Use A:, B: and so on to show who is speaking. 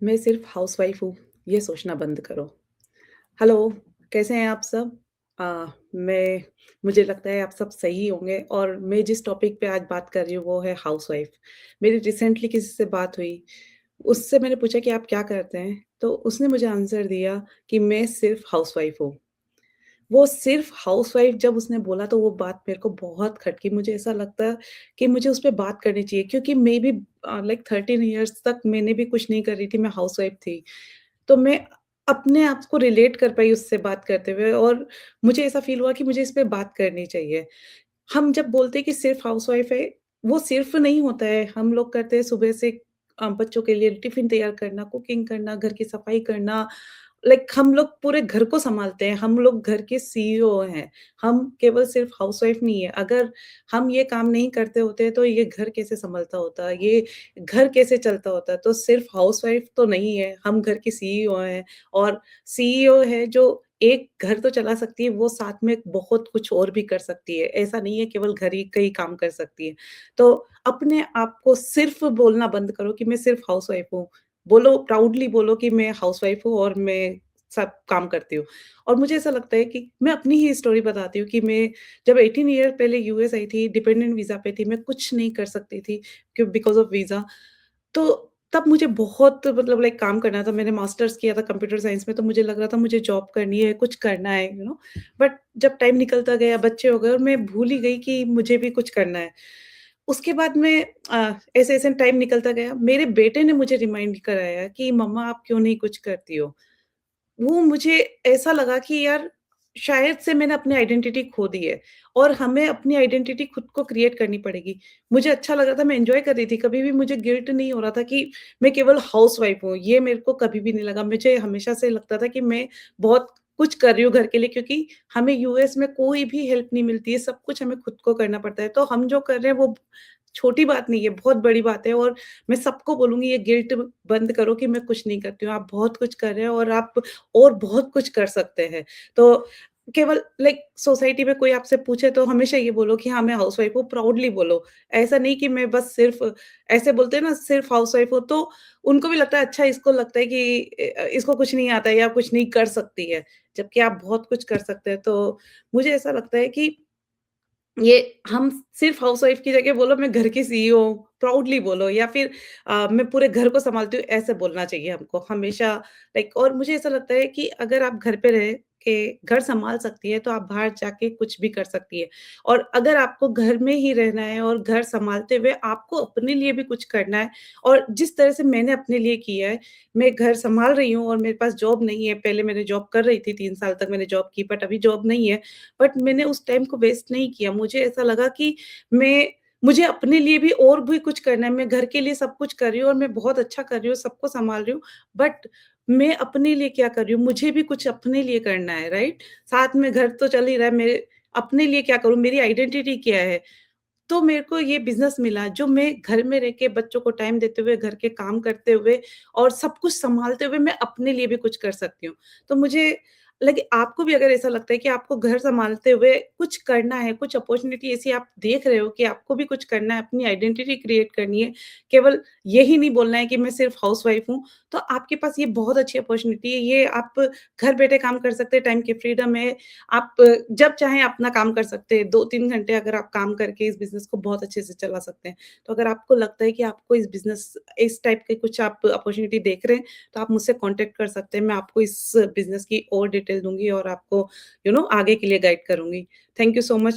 A: मैं सिर्फ हाउसवाइफ हूँ, ये सोचना बंद करो। हेलो, कैसे हैं आप सब? मैं मुझे लगता है आप सब सही होंगे और मैं जिस टॉपिक पे आज बात कर रही हूँ वो है हाउसवाइफ। मेरी रिसेंटली किसी से बात हुई, उससे मैंने पूछा कि आप क्या करते हैं? तो उसने मुझे आंसर दिया कि मैं सिर्फ हाउसवाइफ हूँ। वो सिर्फ हाउसवाइफ जब उसने बोला तो वो बात मेरे को बहुत खटकी। मुझे ऐसा लगता है कि मुझे उस पे बात करनी चाहिए क्योंकि मे बी लाइक 13 इयर्स तक मैंने भी कुछ नहीं कर रही थी, मैं हाउसवाइफ थी। तो मैं अपने आप को रिलेट कर पाई उससे बात करते हुए और मुझे ऐसा फ़ील हुआ कि मुझे इस पे बात करनी चाहिए। हम जब बोलते हैं कि सिर्फ़ हाउसवाइफ़ है, वो सिर्फ़ नहीं होता है। हम लोग करते हैं सुबह से बच्चों के लिए टिफ़िन तैयार करना, कुकिंग करना, घर की सफाई करना, लाइक हम लोग पूरे घर को सँभालते हैं। हम लोग घर के सीईओ हैं। हम केवल सिर्फ़ हाउसवाइफ़ नहीं है। अगर हम ये काम नहीं करते होते तो ये घर कैसे सँभलता होता? ये घर कैसे चलता होता? तो सिर्फ़ हाउसवाइफ़ तो नहीं है, हम घर की सीईओ हैं और सीईओ है जो एक घर तो चला सकती है, वो साथ में बहुत कुछ और भी कर सकती है। ऐसा नहीं है केवल घर ही का ही काम कर सकती है। तो अपने आप को सिर्फ़ बोलना बंद करो कि मैं सिर्फ़ हाउसवाइफ़ हूँ। बोलो प्राउडली बोलो कि मैं हाउसवाइफ़ हूँ और मैं सब काम करती हूँ। और मुझे ऐसा लगता है कि मैं अपनी ही स्टोरी बताती हूँ कि मैं जब 18 ईयर पहले यूएस आई थी, डिपेंडेंट वीज़ा पे थी, मैं कुछ नहीं कर सकती थी बिकॉज़ ऑफ वीज़ा। तो तब मुझे बहुत मतलब लाइक काम करना था। मैंने मास्टर्स किया था कंप्यूटर साइंस में, तो मुझे लग रहा था मुझे जॉब करनी है, कुछ करना है, बट जब टाइम निकलता गया, बच्चे हो गए और मैं भूल ही गई कि मुझे भी कुछ करना है। उसके बाद में ऐसे-ऐसे टाइम निकलता गया, मेरे बेटे ने मुझे रिमाइंड कराया कि मम्मा आप क्यों नहीं कुछ करती हो? वो मुझे ऐसा लगा कि यार शायद से मैंने अपनी आइडेंटिटी खो दी है और हमें अपनी आइडेंटिटी खुद को क्रिएट करनी पड़ेगी। मुझे अच्छा लग रहा था, मैं एन्जॉय कर रही थी, कभी भी मुझे गिल्ट नहीं हो रहा था कि मैं केवल हाउसवाइफ हूँ, ये मेरे को कभी भी नहीं लगा। मुझे हमेशा से लगता था कि मैं बहुत कुछ कर रही हूँ घर के लिए क्योंकि हमें यूएस में कोई भी हेल्प नहीं मिलती है, सब कुछ हमें खुद को करना पड़ता है। तो हम जो कर रहे हैं वो छोटी बात नहीं है, बहुत बड़ी बात है और मैं सबको बोलूँगी ये गिल्ट बंद करो कि मैं कुछ नहीं करती हूँ। आप बहुत कुछ कर रहे हो और बहुत कुछ कर सकते हैं। तो केवल लाइक सोसाइटी में कोई आपसे पूछे तो हमेशा ये बोलो कि हाँ, मैं हाउसवाइफ हूँ, प्राउडली बोलो। ऐसा नहीं कि मैं बस सिर्फ़ ऐसे बोलते हैं ना सिर्फ़ हाउसवाइफ हूँ तो उनको भी लगता है अच्छा इसको लगता है कि इसको कुछ नहीं आता है या कुछ नहीं कर सकती है, जबकि आप बहुत कुछ कर सकते हैं। तो मुझे ऐसा लगता है कि ये हम सिर्फ़ हाउसवाइफ़ की जगह बोलो मैं घर की सीईओ हूँ, प्राउडली बोलो या फिर मैं पूरे घर को सँभालती हूँ, ऐसे बोलना चाहिए हमको हमेशा लाइक और मुझे ऐसा लगता है कि अगर आप घर पे रह के घर सँभाल सकती है, तो आप बाहर जाके कुछ भी कर सकती है। और अगर आपको घर में ही रहना है और घर सँभालते हुए आपको अपने लिए भी कुछ करना है और जिस तरह से मैंने अपने लिए किया है, मैं घर सँभाल रही हूँ और मेरे पास जॉब नहीं है, पहले मैंने जॉब कर रही थी 3 साल तक मैंने जॉब की बट अभी जॉब नहीं है। बट मैंने उस टाइम को वेस्ट नहीं किया। मुझे ऐसा लगा कि मैं मुझे अपने लिए भी और भी कुछ करना है। मैं घर के लिए सब कुछ कर रही हूँ और मैं बहुत अच्छा कर रही हूँ, सबको सँभाल रही हूँ। बट मैं अपने लिए क्या कर रही हूँ? मुझे भी कुछ अपने लिए करना है, राइट? साथ में घर तो चल ही रहा है, मेरे अपने लिए क्या करूँ? मेरी आइडेंटिटी क्या है? तो मेरे को ये बिज़नेस मिला जो मैं घर में रह के बच्चों को टाइम देते हुए, घर के काम करते हुए और सब कुछ सँभालते हुए मैं अपने लिए भी कुछ कर सकती हूँ। तो मुझे लगे आपको भी अगर ऐसा लगता है कि आपको घर सँभालते हुए कुछ करना है, कुछ अपॉर्च्युनिटी ऐसी आप देख रहे हो कि आपको भी कुछ करना है, अपनी आइडेंटिटी क्रिएट करनी है, केवल यही नहीं बोलना है कि मैं सिर्फ़ हाउसवाइफ़ हूँ, तो आपके पास ये बहुत अच्छी अपॉर्च्युनिटी है। ये आप घर बैठे काम कर सकते हैं, टाइम की फ्रीडम है। आप जब चाहें अपना काम कर सकते हैं, 2-3 घंटे अगर आप काम करके इस बिज़नेस को बहुत अच्छे से चला सकते हैं। तो अगर आपको लगता है कि आपको इस टाइप के कुछ आप अपॉर्च्युनिटी देख रहे हैं, तो आप मुझसे कॉन्टैक्ट कर सकते हैं। मैं आपको इस बिज़नेस की और डिटेल दूँगी और आपको आगे के लिए गाइड करूँगी। Thank you so much